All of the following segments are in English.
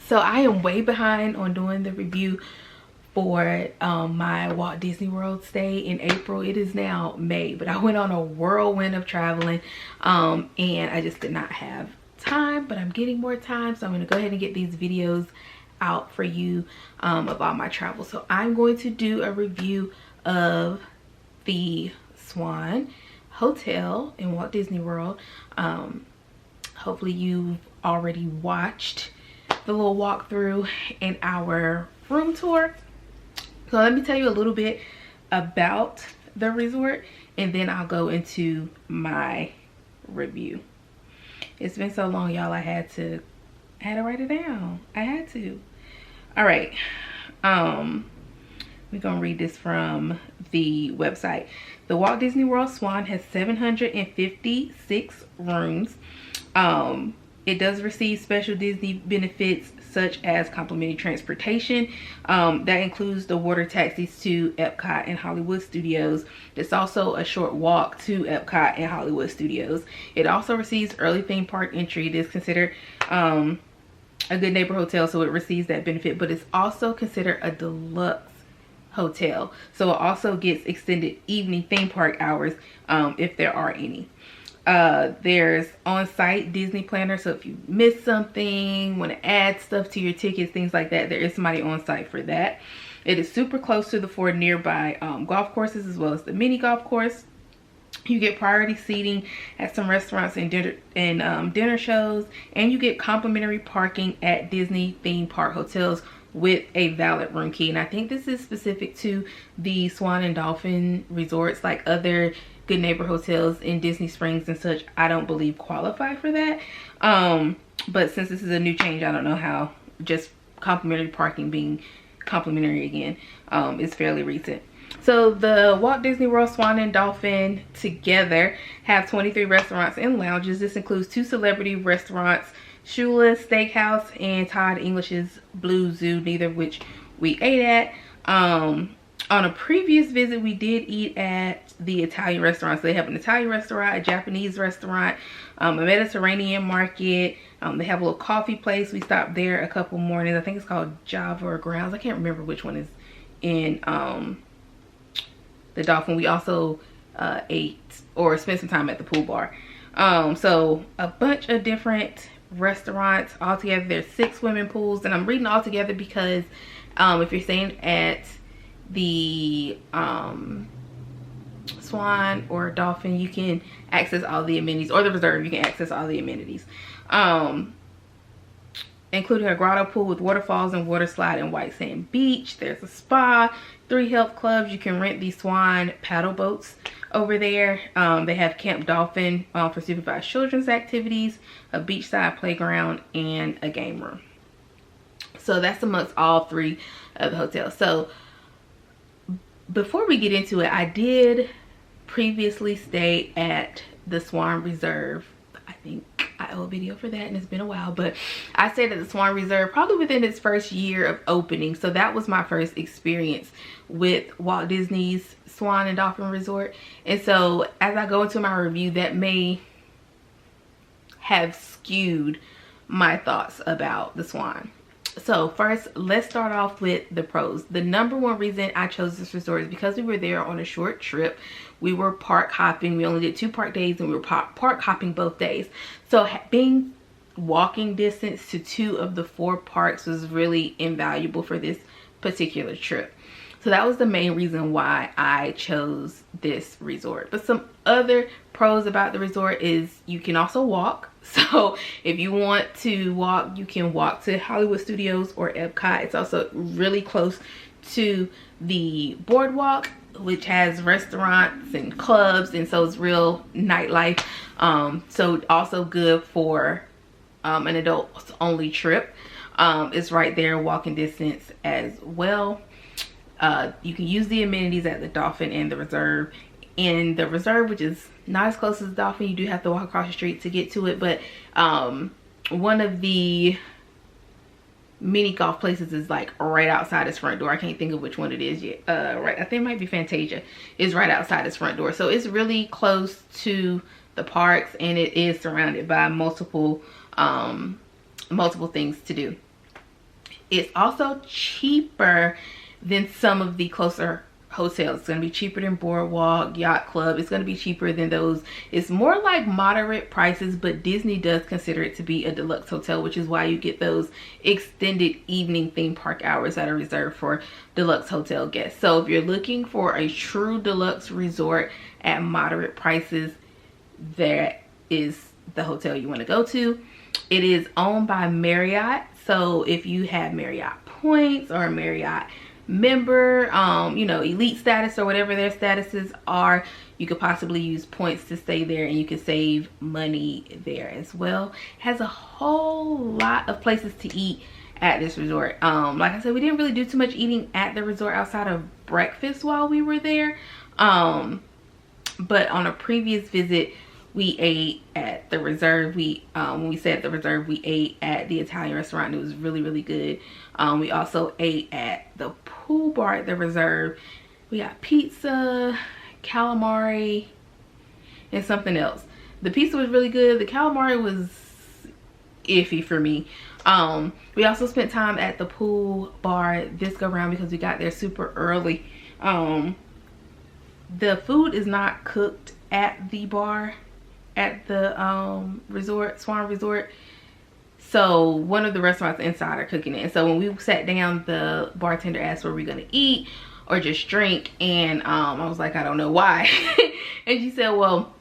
So I am way behind on doing the review for my Walt Disney World stay in April. It is now May, but I went on a whirlwind of traveling and I just did not have time, but I'm getting more time, so I'm going to go ahead and get these videos out for you of all my travel. So I'm going to do a review of the Swan Hotel in Walt Disney World. Hopefully you've already watched the little walkthrough and our room tour. So let me tell you a little bit about the resort and then I'll go into my review. It's been so long, y'all, I had to write it down. I had to. All right. We're gonna read this from the website. The Walt Disney World Swan has 756 rooms. It does receive special Disney benefits such as complimentary transportation. That includes the water taxis to Epcot and Hollywood Studios. It's also a short walk to Epcot and Hollywood Studios. It also receives early theme park entry. It is considered a good neighbor hotel, so it receives that benefit, but it's also considered a deluxe hotel. So it also gets extended evening theme park hours if there are any. There's on-site Disney planner, so if you miss something, want to add stuff to your tickets, things like that, there is somebody on site for that. It is super close to the 4 nearby golf courses as well as the mini golf course. You get priority seating at some restaurants and dinner shows, and you get complimentary parking at Disney theme park hotels with a valid room key. And I think this is specific to the Swan and Dolphin resorts. Like other good neighbor hotels in Disney Springs and such, I don't believe qualify for that. But since this is a new change, I don't know how just complimentary parking being complimentary again is fairly recent. So the Walt Disney World Swan and Dolphin together have 23 restaurants and lounges. This includes 2 celebrity restaurants, Shula's Steakhouse and Todd English's Blue Zoo, neither of which we ate at. On a previous visit, we did eat at the Italian restaurants. They have an Italian restaurant, a Japanese restaurant, a Mediterranean market. They have a little coffee place. We stopped there a couple mornings. I think it's called Java or Grounds. I can't remember which one is in the Dolphin. We also ate or spent some time at the pool bar. So a bunch of different restaurants altogether. There's 6 swimming pools, and I'm reading all together because if you're staying at the Swan or Dolphin, you can access all the amenities, or the Reserve, you can access all the amenities, including a grotto pool with waterfalls and water slide and white sand beach. There's a spa, 3 health clubs. You can rent the Swan paddle boats over there. They have Camp Dolphin for supervised children's activities, a beachside playground, and a game room. So that's amongst all 3 of the hotels. So before we get into it, I did previously stay at the Swan Reserve. I think I owe a video for that, and it's been a while, but I stayed at the Swan Reserve probably within its first year of opening. So that was my first experience with Walt Disney's Swan and Dolphin Resort. And so as I go into my review, that may have skewed my thoughts about the Swan. So first, let's start off with the pros. The number one reason I chose this resort is because we were there on a short trip. We were park hopping. We only did 2 park days, and we were park hopping both days. So being walking distance to 2 of the 4 parks was really invaluable for this particular trip. So that was the main reason why I chose this resort. But some other pros about the resort is you can also walk. So if you want to walk, you can walk to Hollywood Studios or Epcot. It's also really close to the Boardwalk, which has restaurants and clubs, and so it's real nightlife. So also good for an adults only trip. It's right there, walking distance as well. You can use the amenities at the Dolphin and the Reserve. In the Reserve, which is not as close as the Dolphin, you do have to walk across the street to get to it, but one of the mini golf places is like right outside its front door. I can't think of which one it is yet. Right, I think it might be Fantasia. Is right outside its front door, so it's really close to the parks, and it is surrounded by multiple things to do. It's also cheaper than some of the closer hotels. It's going to be cheaper than Boardwalk, Yacht Club. It's going to be cheaper than those. It's more like moderate prices, but Disney does consider it to be a deluxe hotel, which is why you get those extended evening theme park hours that are reserved for deluxe hotel guests. So if you're looking for a true deluxe resort at moderate prices, that is the hotel you want to go to. It is owned by Marriott. So if you have Marriott points or a Marriott member, you know, elite status or whatever their statuses are, you could possibly use points to stay there, and you can save money there as well. It has a whole lot of places to eat at this resort. Like I said, we didn't really do too much eating at the resort outside of breakfast while we were there. But on a previous visit, we ate at the Reserve. When we stayed at the Reserve, we ate at the Italian restaurant. It was really, really good. We also ate at the pool bar at the Reserve. We got pizza, calamari, and something else. The pizza was really good. The calamari was iffy for me. We also spent time at the pool bar this go round because we got there super early. The food is not cooked at the bar at the resort, Swan Resort. So one of the restaurants inside are cooking it. And so when we sat down, the bartender asked were we gonna eat or just drink, and I was like, I don't know why. And she said, well,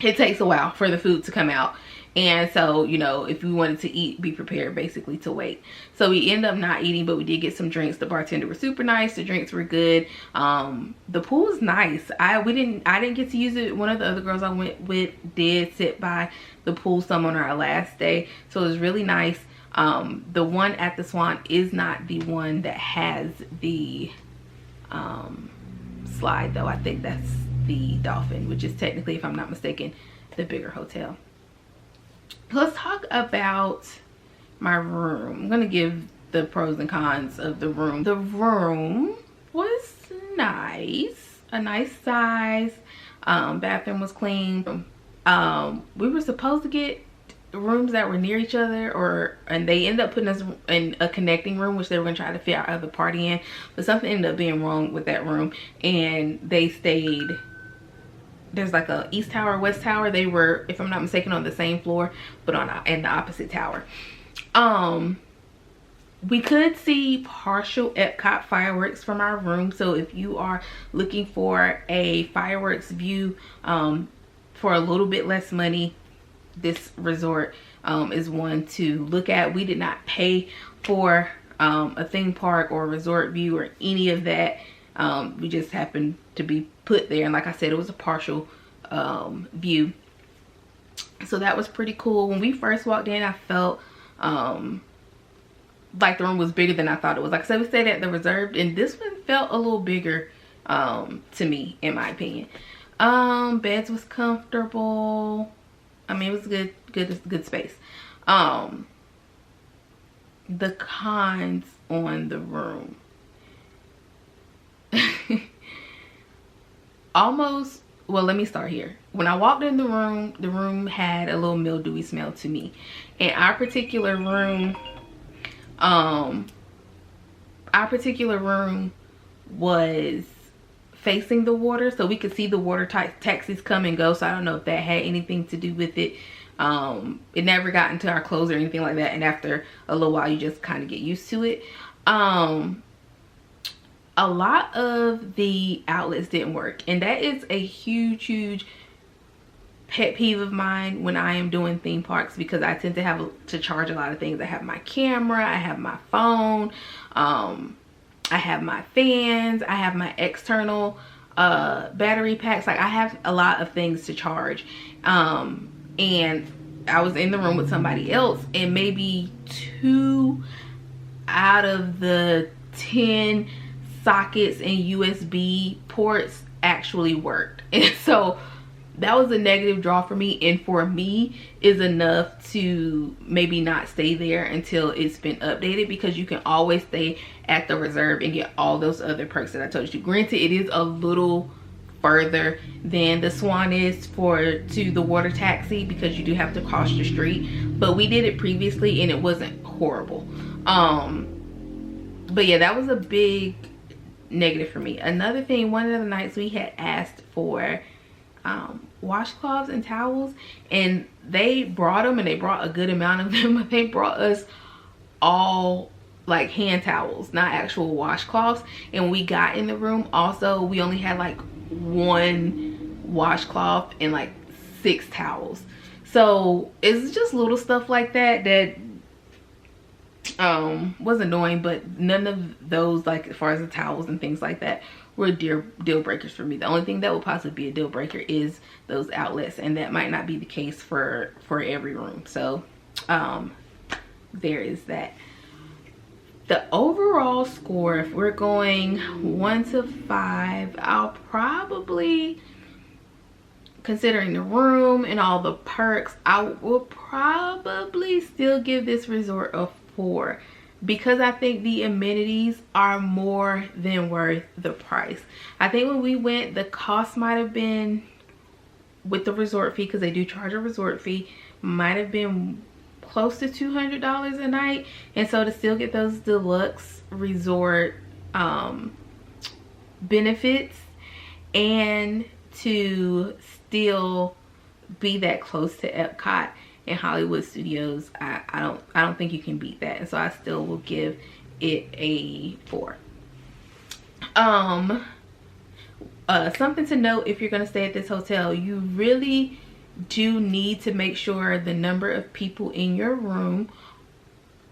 it takes a while for the food to come out, and so, you know, if we wanted to eat, be prepared basically to wait. So we ended up not eating, but we did get some drinks. The bartender was super nice. The drinks were good. The pool is nice. I didn't get to use it. One of the other girls I went with did sit by the pool some on our last day, so it was really nice. The one at the Swan is not the one that has the slide though. I think that's the Dolphin, which is technically, if I'm not mistaken, the bigger hotel. Let's talk about my room. I'm gonna give the pros and cons of the room. The room was nice, a nice size. Bathroom was clean. We were supposed to get rooms that were near each other, and they ended up putting us in a connecting room, which they were gonna try to fit our other party in, but something ended up being wrong with that room, and they stayed. There's like a East Tower, West Tower. They were, if I'm not mistaken, on the same floor, but in the opposite tower. We could see partial Epcot fireworks from our room. So if you are looking for a fireworks view for a little bit less money, this resort is one to look at. We did not pay for a theme park or a resort view or any of that. We just happened to be put there, and like I said, it was a partial view, so that was pretty cool. When we first walked in, I felt like the room was bigger than I thought it was. Like I said, we stayed at the Reserve, and this one felt a little bigger to me, in my opinion. Beds was comfortable. I mean, it was good space. The cons on the room. Well, let me start here. When I walked in the room had a little mildewy smell to me. And our particular room was facing the water, so we could see the water taxis come and go. So I don't know if that had anything to do with it. It never got into our clothes or anything like that, and after a little while you just kind of get used to it. A lot of the outlets didn't work, and that is a huge pet peeve of mine when I am doing theme parks, because I tend to have to charge a lot of things. I have my camera, I have my phone, I have my fans, I have my external battery packs. Like, I have a lot of things to charge. And I was in the room with somebody else, and maybe 2 out of the 10 sockets and USB ports actually worked. And so that was a negative draw for me, and for me is enough to maybe not stay there until it's been updated, because you can always stay at the Reserve and get all those other perks that I told you. Granted, it is a little further than the Swan is to the water taxi, because you do have to cross the street, but we did it previously and it wasn't horrible. But yeah, that was a big negative for me. Another thing, one of the nights we had asked for washcloths and towels, and they brought them, and they brought a good amount of them, but they brought us all like hand towels, not actual washcloths. And we got in the room, also we only had like one washcloth and like 6 towels. So it's just little stuff like that that was annoying, but none of those, like as far as the towels and things like that, were deal breakers for me. The only thing that would possibly be a deal breaker is those outlets, and that might not be the case for every room. So there is that. The overall score, if we're going 1 to 5, I'll probably, considering the room and all the perks, I will probably still give this resort a 4, because I think the amenities are more than worth the price. I think when we went, the cost might have been, with the resort fee, because they do charge a resort fee, might have been close to $200 a night. And so to still get those deluxe resort benefits, and to still be that close to Epcot and Hollywood Studios, I don't think you can beat that. And so I still will give it a 4. Something to note, if you're going to stay at this hotel, you really do need to make sure the number of people in your room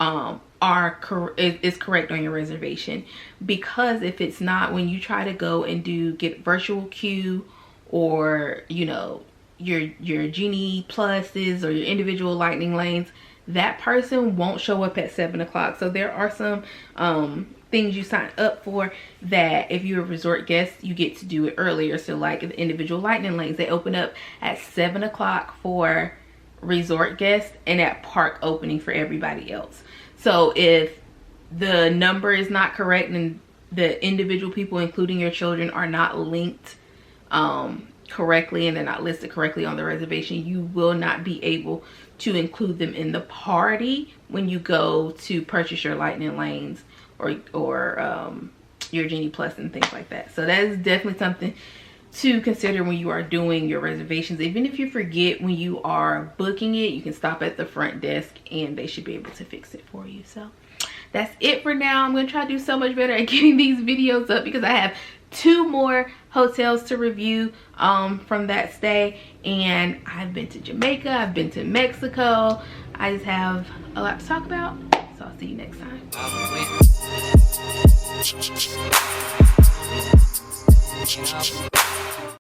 is correct on your reservation, because if it's not, when you try to go and get virtual queue, or you know, your Genie Pluses or your individual lightning lanes, that person won't show up at 7 o'clock. So there are some things you sign up for that if you're a resort guest, you get to do it earlier. So like the individual lightning lanes, they open up at 7 o'clock for resort guests, and at park opening for everybody else. So if the number is not correct and the individual people, including your children, are not linked correctly, and they're not listed correctly on the reservation, you will not be able to include them in the party when you go to purchase your lightning lanes or your Genie Plus and things like that. So that is definitely something to consider when you are doing your reservations. Even if you forget when you are booking it, you can stop at the front desk and they should be able to fix it for you. So that's it for now. I'm going to try to do so much better at getting these videos up, because I have 2 more hotels to review from that stay, and I've been to Jamaica, I've been to Mexico. I just have a lot to talk about, so I'll see you next time.